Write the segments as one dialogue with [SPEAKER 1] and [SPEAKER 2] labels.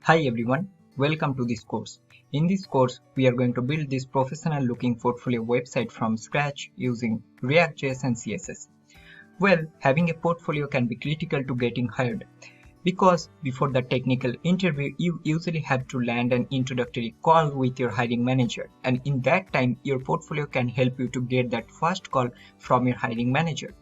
[SPEAKER 1] Hi everyone, welcome to this course. In this course, we are going to build this professional looking portfolio website from scratch using React.JS and CSS. Well, having a portfolio can be critical to getting hired because before the technical interview, you usually have to land an introductory call with your hiring manager, and in that time, your portfolio can help you to get that first call from your hiring manager.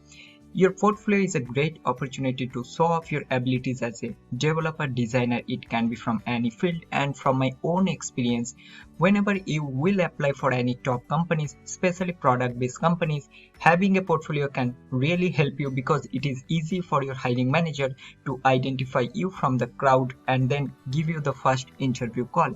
[SPEAKER 1] Your portfolio is a great opportunity to show off your abilities as a developer, designer. It can be from any field, and from my own experience, whenever you will apply for any top companies, especially product-based companies, having a portfolio can really help you because it is easy for your hiring manager to identify you from the crowd and then give you the first interview call.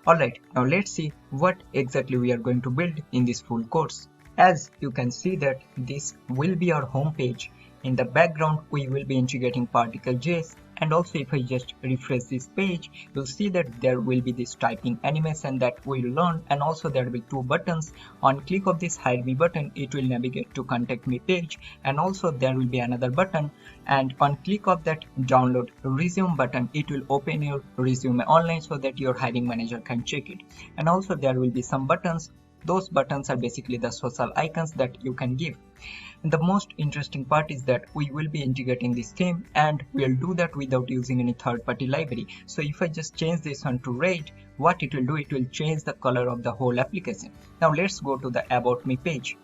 [SPEAKER 1] Alright, now let's see what exactly we are going to build in this full course. As you can see that this will be our home page. In the background, we will be integrating Part-01, and also if I just refresh this page, you'll see that there will be this typing animation that we'll learn, and also there will be two buttons. On click of this Hire Me button, it will navigate to Contact Me page, and also there will be another button, and on click of that Download Resume button, it will open your resume online so that your hiring manager can check it. And also there will be some buttons. Those buttons are basically the social icons that you can give. And the most interesting part is that we will be integrating this theme, and we'll do that without using any third-party library. So if I just change this one to red, what it will do, it will change the color of the whole application. Now let's go to the About Me page.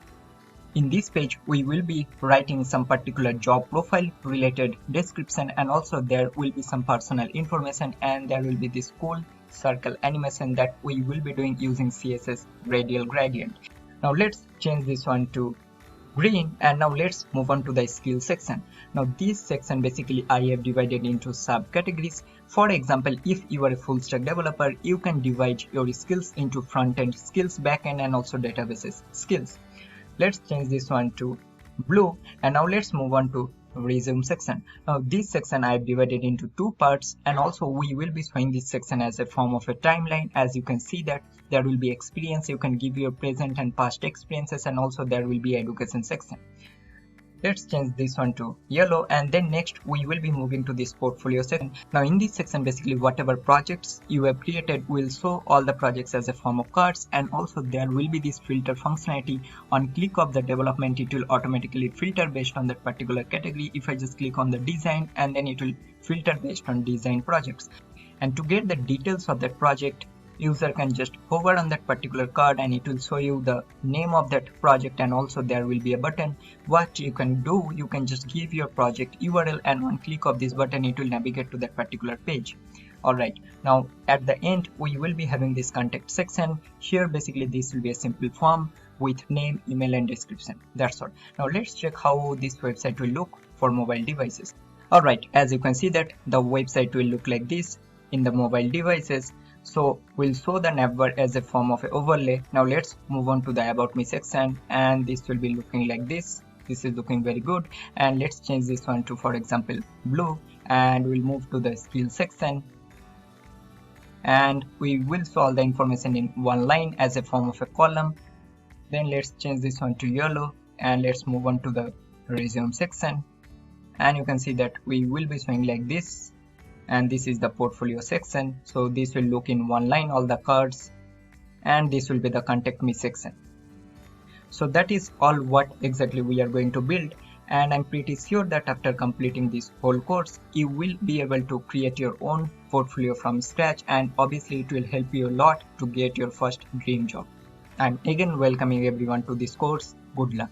[SPEAKER 1] In this page, we will be writing some particular job profile related description, and also there will be some personal information, and there will be this cool circle animation that we will be doing using CSS radial gradient. Now let's change this one to green, and now let's move on to the skill section. Now this section basically I have divided into subcategories. For example, if you are a full stack developer, you can divide your skills into front-end skills, back-end, and also databases skills. Let's change this one to blue, and now let's move on to resume section. Now this section I have divided into two parts, and also we will be showing this section as a form of a timeline. As you can see that there will be experience, you can give your present and past experiences, and also there will be education section. Let's change this one to yellow, and then next we will be moving to this portfolio section. Now in this section, basically whatever projects you have created will show all the projects as a form of cards, and also there will be this filter functionality. On click of the development, it will automatically filter based on that particular category. If I just click on the design, and then it will filter based on design projects. And to get the details of that project, user can just hover on that particular card and it will show you the name of that project, and also there will be a button. What you can do, you can just give your project URL, and on click of this button it will navigate to that particular page. Alright, now at the end we will be having this contact section. Here basically this will be a simple form with name, email, and description. That's all. Now let's check how this website will look for mobile devices. Alright, as you can see that the website will look like this in the mobile devices. So we'll show the navbar as a form of an overlay. Now let's move on to the About Me section, and this will be looking like this. This is looking very good, and let's change this one to, for example, blue, and we'll move to the skill section, and we will show all the information in one line as a form of a column. Then let's change this one to yellow, and let's move on to the resume section, and you can see that we will be showing like this. And this is the portfolio section, so this will look in one line, all the cards, and this will be the contact me section. So that is all what exactly we are going to build, and I'm pretty sure that after completing this whole course you will be able to create your own portfolio from scratch, and obviously it will help you a lot to get your first dream job. I'm again welcoming everyone to this course. Good luck.